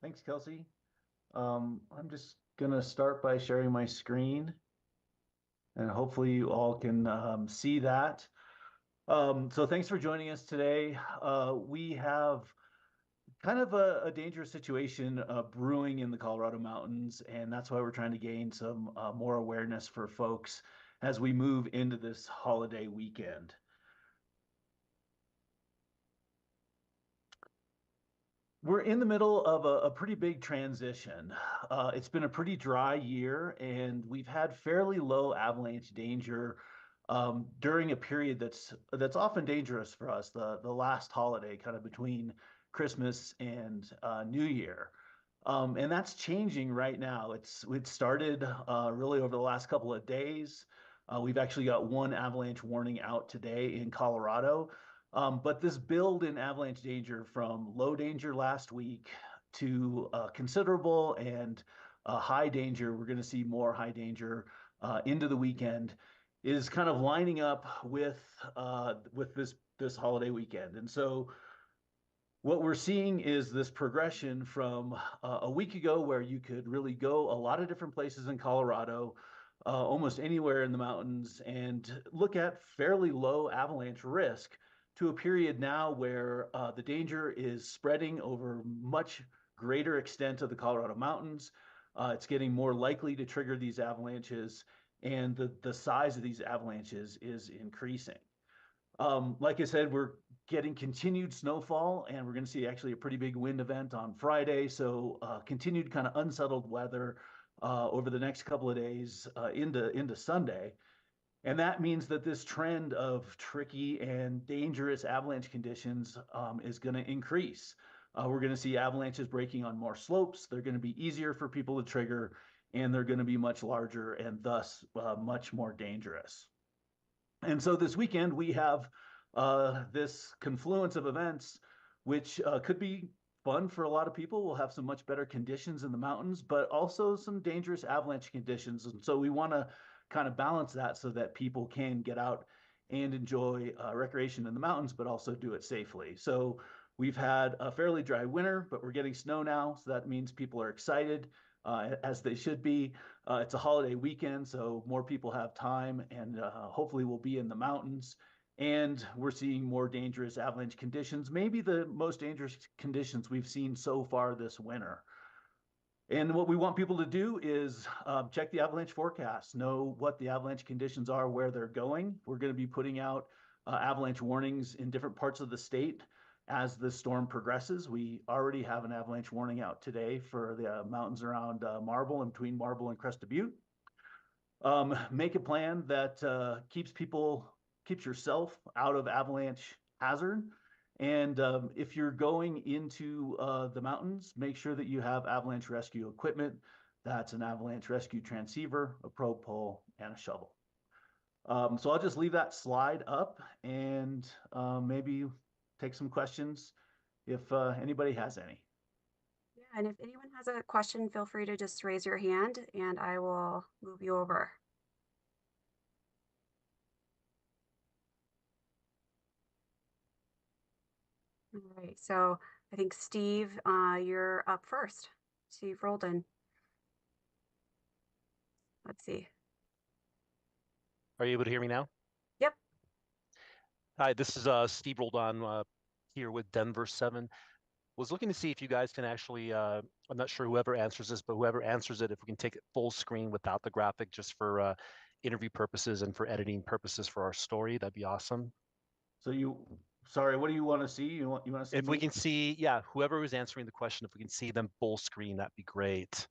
Thanks, Kelsey. I'm just gonna start by sharing my screen, and hopefully you all can see that. So thanks for joining us today. We have kind of a dangerous situation brewing in the Colorado mountains, and that's why we're trying to gain some more awareness for folks as we move into this holiday weekend. We're in the middle of a pretty big transition. It's been a pretty dry year, and we've had fairly low avalanche danger during a period that's often dangerous for us, the last holiday, kind of between Christmas and New Year. And that's changing right now. It started really over the last couple of days. We've actually got one avalanche warning out today in Colorado. But this build in avalanche danger from low danger last week to considerable and high danger, we're going to see more high danger into the weekend, is kind of lining up with this holiday weekend. And so what we're seeing is this progression from a week ago where you could really go a lot of different places in Colorado, almost anywhere in the mountains, and look at fairly low avalanche risk to a period now where the danger is spreading over much greater extent of the Colorado mountains. It's getting more likely to trigger these avalanches, and the size of these avalanches is increasing. Like I said, we're getting continued snowfall, and we're going to see actually a pretty big wind event on Friday. So continued kind of unsettled weather over the next couple of days into Sunday. And that means that this trend of tricky and dangerous avalanche conditions is going to increase. We're going to see avalanches breaking on more slopes. They're going to be easier for people to trigger, and they're going to be much larger and thus much more dangerous. And so this weekend we have this confluence of events, which could be fun for a lot of people. We'll have some much better conditions in the mountains, but also some dangerous avalanche conditions. And so we want to kind of balance that so that people can get out and enjoy recreation in the mountains, but also do it safely. So we've had a fairly dry winter, but we're getting snow now. So that means people are excited, as they should be. It's a holiday weekend, so more people have time and hopefully we'll be in the mountains. And we're seeing more dangerous avalanche conditions, maybe the most dangerous conditions we've seen so far this winter. And what we want people to do is check the avalanche forecast, know what the avalanche conditions are, where they're going. We're going to be putting out avalanche warnings in different parts of the state as the storm progresses. We already have an avalanche warning out today for the mountains around Marble and between Marble and Crested Butte. Make a plan that keeps yourself out of avalanche hazard. And if you're going into the mountains, make sure that you have avalanche rescue equipment. That's an avalanche rescue transceiver, a probe pole, and a shovel. So I'll just leave that slide up and maybe take some questions if anybody has any. Yeah, and if anyone has a question, feel free to just raise your hand and I will move you over. All right, so I think Steve, you're up first. Steve Roldan. Let's see. Are you able to hear me now? Yep. Hi, this is Steve Roldan here with Denver 7. Was looking to see if you guys can actually, I'm not sure whoever answers this, but whoever answers it, if we can take it full screen without the graphic just for interview purposes and for editing purposes for our story, that'd be awesome. So sorry, what do you want to see? You want to see If we me? can see, yeah, whoever was answering the question, if we can see them full screen, that'd be great.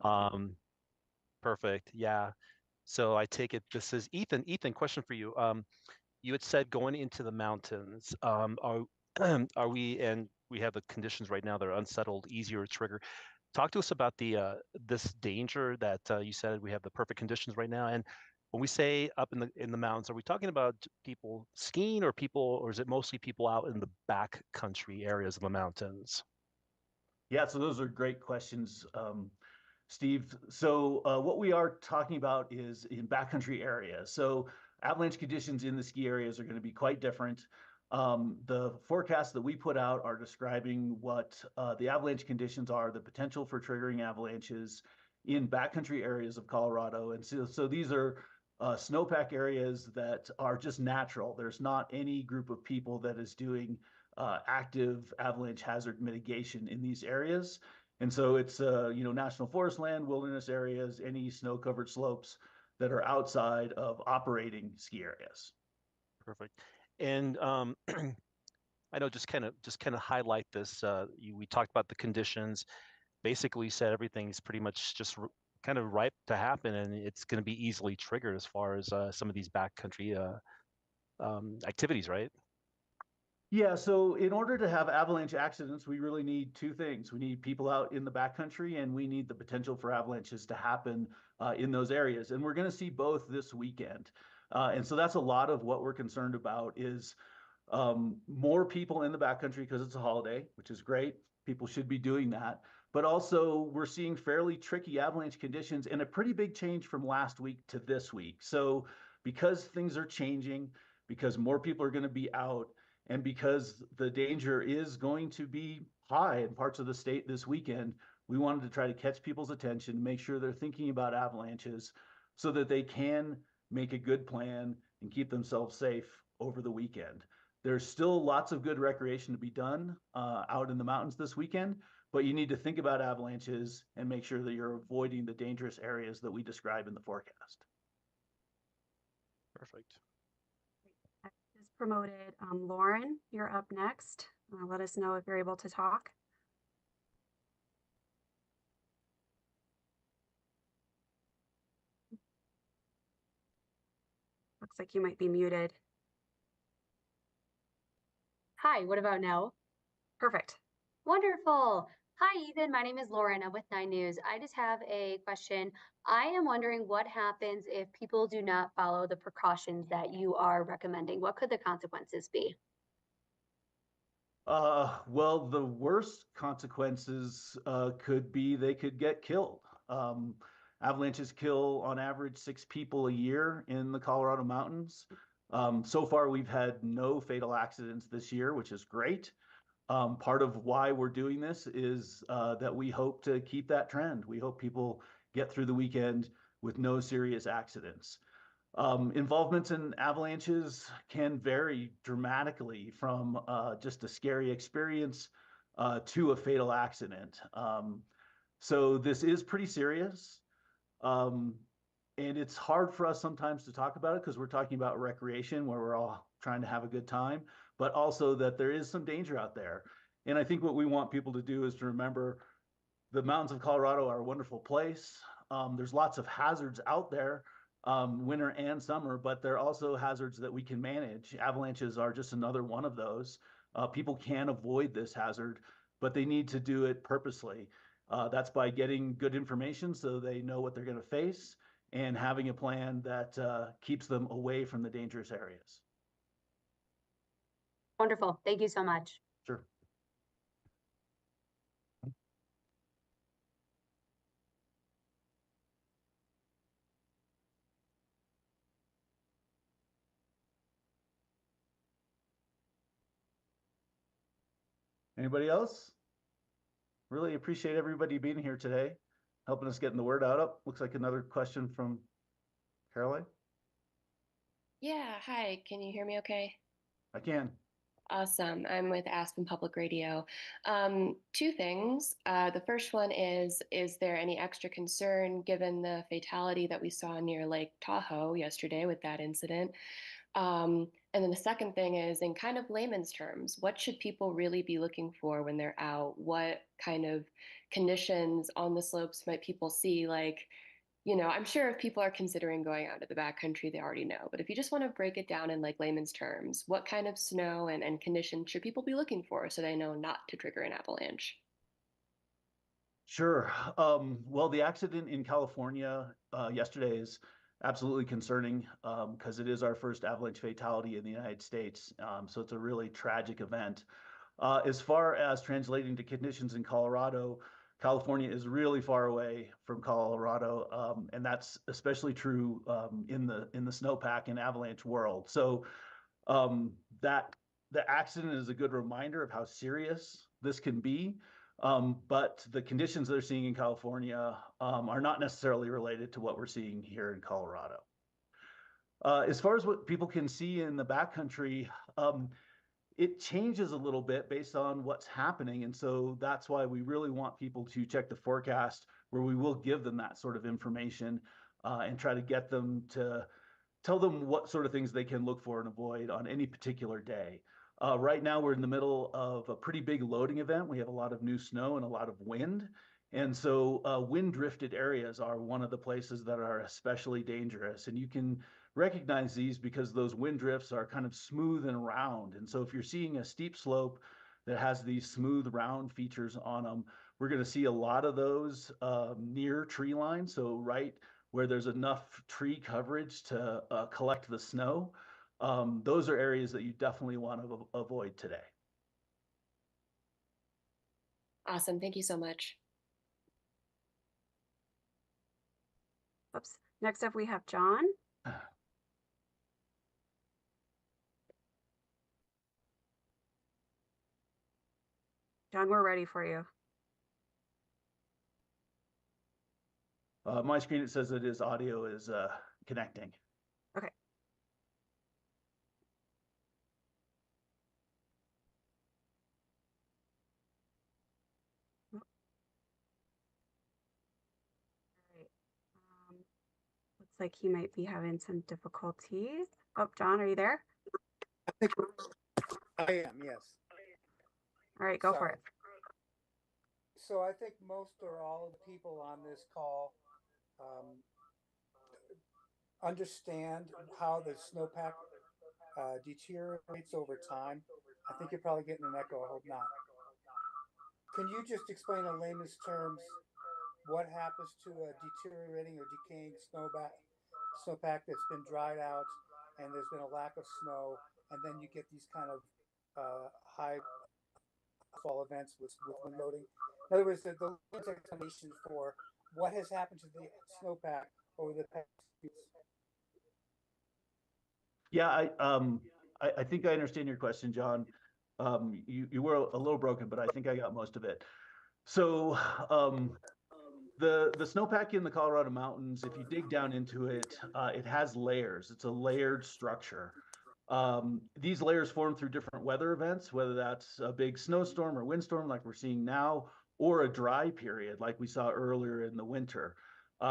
Um, Perfect. Yeah. So I take it this is Ethan. Ethan, question for you. You had said going into the mountains, are are we and we have the conditions right now that are unsettled, easier to trigger. Talk to us about the this danger that you said we have the perfect conditions right now. And when we say up in the mountains, are we talking about people skiing or people, or is it mostly people out in the back country areas of the mountains? Yeah, so those are great questions, Steve. So what we are talking about is in backcountry areas. So avalanche conditions in the ski areas are going to be quite different. The forecasts that we put out are describing what the avalanche conditions are, the potential for triggering avalanches in backcountry areas of Colorado. And so these are snowpack areas that are just natural. There's not any group of people that is doing active avalanche hazard mitigation in these areas. And so it's national forest land, wilderness areas, any snow-covered slopes that are outside of operating ski areas. Perfect. And I know just kind of highlight this. We talked about the conditions. Basically, said everything's pretty much just kind of ripe to happen, and it's going to be easily triggered as far as some of these backcountry activities, right? Yeah, so in order to have avalanche accidents, we really need two things. We need people out in the backcountry, and we need the potential for avalanches to happen in those areas. And we're going to see both this weekend. And so that's a lot of what we're concerned about is more people in the backcountry because it's a holiday, which is great. People should be doing that. But also, we're seeing fairly tricky avalanche conditions and a pretty big change from last week to this week. So because things are changing, because more people are going to be out, and because the danger is going to be high in parts of the state this weekend, we wanted to try to catch people's attention, make sure they're thinking about avalanches so that they can make a good plan and keep themselves safe over the weekend. There's still lots of good recreation to be done out in the mountains this weekend, but you need to think about avalanches and make sure that you're avoiding the dangerous areas that we describe in the forecast. Perfect. Is promoted. Lauren, you're up next. Let us know if you're able to talk. Looks like you might be muted. Hi, what about now? Perfect. Wonderful. Hi, Ethan. My name is Lauren. I'm with 9 News. I just have a question. I am wondering what happens if people do not follow the precautions that you are recommending. What could the consequences be? Well, the worst consequences could be they could get killed. Avalanches kill on average 6 people a year in the Colorado mountains. So far, we've had no fatal accidents this year, which is great. Part of why we're doing this is that we hope to keep that trend. We hope people get through the weekend with no serious accidents. Involvements in avalanches can vary dramatically from just a scary experience to a fatal accident. So this is pretty serious. Um, and it's hard for us sometimes to talk about it because we're talking about recreation where we're all trying to have a good time, but also that there is some danger out there. And I think what we want people to do is to remember the mountains of Colorado are a wonderful place. There's lots of hazards out there, winter and summer, but there are also hazards that we can manage. Avalanches are just another one of those. People can avoid this hazard, but they need to do it purposely. That's by getting good information so they know what they're going to face and having a plan that keeps them away from the dangerous areas. Wonderful. Thank you so much. Sure. Anybody else? Really appreciate everybody being here today, helping us getting the word out. Up. Looks like another question from Caroline. Yeah, hi. Can you hear me okay? I can. Awesome. I'm with Aspen Public Radio. Two things. The first one is there any extra concern given the fatality that we saw near Lake Tahoe yesterday with that incident? And then the second thing is, in kind of layman's terms, what should people really be looking for when they're out? What kind of conditions on the slopes might people see? Like, I'm sure if people are considering going out to the backcountry, they already know. But if you just want to break it down in like layman's terms, what kind of snow and conditions should people be looking for so they know not to trigger an avalanche? Sure. Well, the accident in California yesterday is absolutely concerning because it is our first avalanche fatality in the United States. So it's a really tragic event. As far as translating to conditions in Colorado, California is really far away from Colorado, and that's especially true in the snowpack and avalanche world. So that the accident is a good reminder of how serious this can be. But the conditions they're seeing in California are not necessarily related to what we're seeing here in Colorado. As far as what people can see in the backcountry, it changes a little bit based on what's happening. And so that's why we really want people to check the forecast, where we will give them that sort of information and try to get them to tell them what sort of things they can look for and avoid on any particular day. Right now, we're in the middle of a pretty big loading event. We have a lot of new snow and a lot of wind. And so wind drifted areas are one of the places that are especially dangerous. And you can recognize these because those wind drifts are kind of smooth and round. And so if you're seeing a steep slope that has these smooth round features on them, we're going to see a lot of those near tree line. So right where there's enough tree coverage to collect the snow. Those are areas that you definitely want to avoid today. Awesome. Thank you so much. Oops. Next up, we have John. John, we're ready for you. My screen, it says that his audio is connecting. Okay. All right. Looks like he might be having some difficulties. Oh, John, are you there? I think I am, yes. All right, go for it. So I think most or all of the people on this call understand how the snowpack deteriorates over time. I think you're probably getting an echo. I hope not. Can you just explain in layman's terms what happens to a deteriorating or decaying snowpack that's been dried out and there's been a lack of snow, and then you get these kind of high fall events with wind loading? In other words, the explanation for what has happened to the snowpack over the past years. Yeah, I think I understand your question, John. You were a little broken, but I think I got most of it. So the snowpack in the Colorado mountains, if you dig down into it, it has layers. It's a layered structure. These layers form through different weather events, whether that's a big snowstorm or windstorm like we're seeing now, or a dry period like we saw earlier in the winter.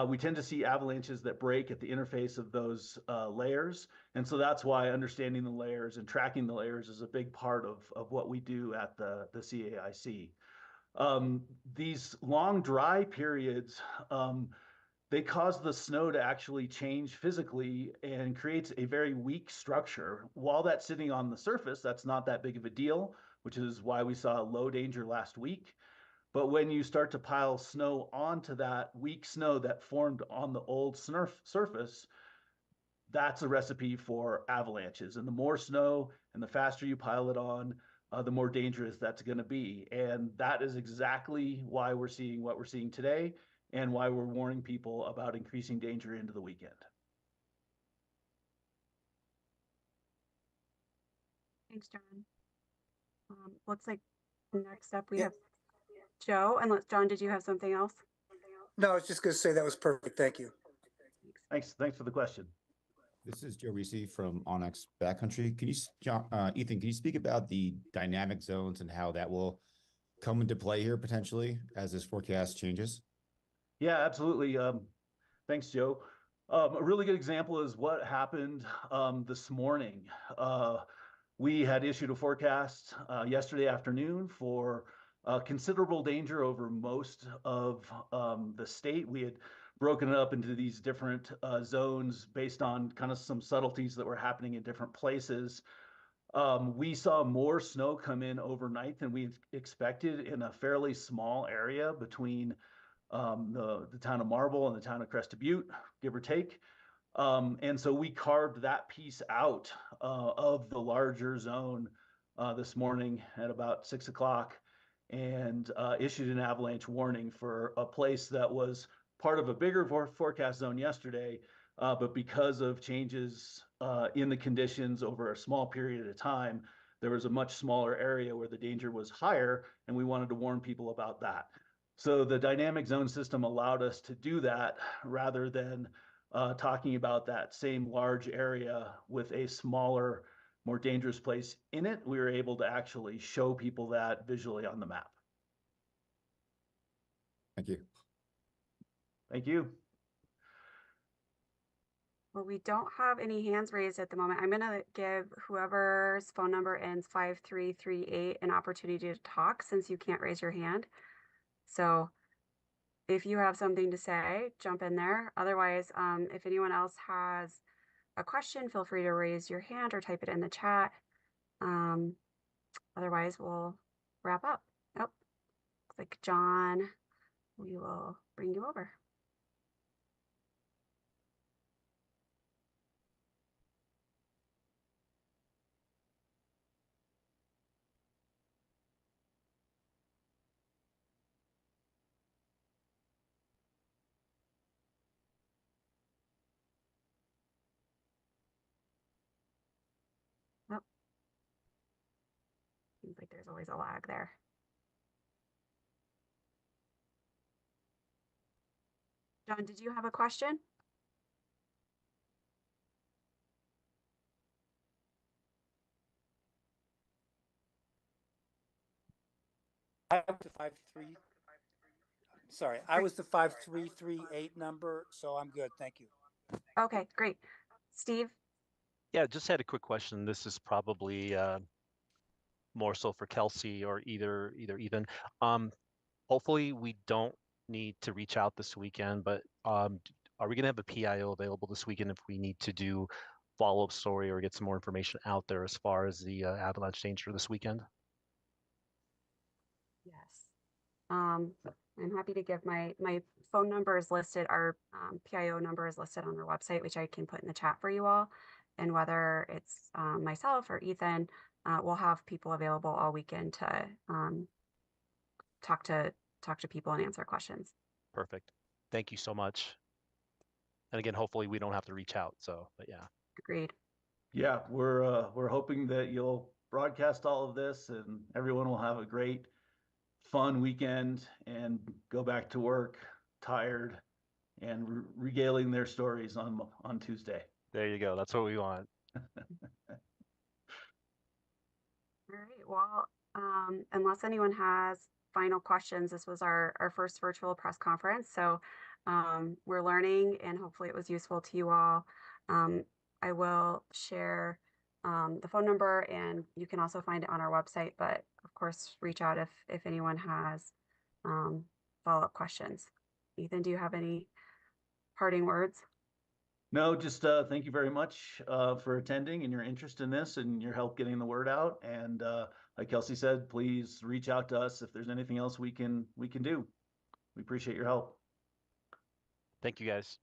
We tend to see avalanches that break at the interface of those layers. And so that's why understanding the layers and tracking the layers is a big part of what we do at the CAIC. These long dry periods, they cause the snow to actually change physically and creates a very weak structure. While that's sitting on the surface, that's not that big of a deal, which is why we saw low danger last week. But when you start to pile snow onto that weak snow that formed on the old surface, that's a recipe for avalanches. And the more snow and the faster you pile it on, the more dangerous that's going to be. And that is exactly why we're seeing what we're seeing today and why we're warning people about increasing danger into the weekend. Thanks, John. Looks like next up we have Joe. Unless, John, did you have something else? No, I was just going to say that was perfect. Thank you. Thanks for the question. This is Joe Reese from Onyx Backcountry. Can you, Ethan, can you speak about the dynamic zones and how that will come into play here potentially as this forecast changes? Yeah, absolutely. Thanks, Joe. A really good example is what happened this morning. We had issued a forecast yesterday afternoon for considerable danger over most of the state. We had broken it up into these different zones based on kind of some subtleties that were happening in different places. We saw more snow come in overnight than we expected in a fairly small area between the town of Marble and the town of Crested Butte, give or take. And so we carved that piece out of the larger zone this morning at about 6 o'clock and issued an avalanche warning for a place that was part of a bigger forecast zone yesterday, but because of changes in the conditions over a small period of time, there was a much smaller area where the danger was higher, and we wanted to warn people about that. So the dynamic zone system allowed us to do that rather than talking about that same large area with a smaller, more dangerous place in it. We were able to actually show people that visually on the map. Thank you. Thank you. Well, we don't have any hands raised at the moment. I'm going to give whoever's phone number ends 5338 an opportunity to talk since you can't raise your hand. So if you have something to say, jump in there. Otherwise, if anyone else has a question, feel free to raise your hand or type it in the chat. Otherwise, we'll wrap up. Oh, looks like John, we will bring you over. Oh, seems like there's always a lag there. John, did you have a question? I was the 53. Sorry, I was the 5338 number, so I'm good. Thank you. Okay, great. Steve? Yeah, just had a quick question. This is probably more so for Kelsey or either Ethan. Hopefully we don't need to reach out this weekend, but are we going to have a PIO available this weekend if we need to do follow-up story or get some more information out there as far as the avalanche danger this weekend? Yes. I'm happy to give my phone number is listed. Our PIO number is listed on our website, which I can put in the chat for you all. And whether it's myself or Ethan, we'll have people available all weekend to talk to people and answer questions. Perfect. Thank you so much. And again, hopefully we don't have to reach out. So, but yeah. Agreed. Yeah, we're hoping that you'll broadcast all of this and everyone will have a great, fun weekend and go back to work tired and regaling their stories on Tuesday. There you go. That's what we want. All right. Well, unless anyone has final questions, this was our first virtual press conference. So we're learning and hopefully it was useful to you all. I will share the phone number and you can also find it on our website, but of course, reach out if anyone has follow-up questions. Ethan, do you have any parting words? No, just thank you very much for attending and your interest in this and your help getting the word out. And like Kelsey said, please reach out to us if there's anything else we can do. We appreciate your help. Thank you, guys.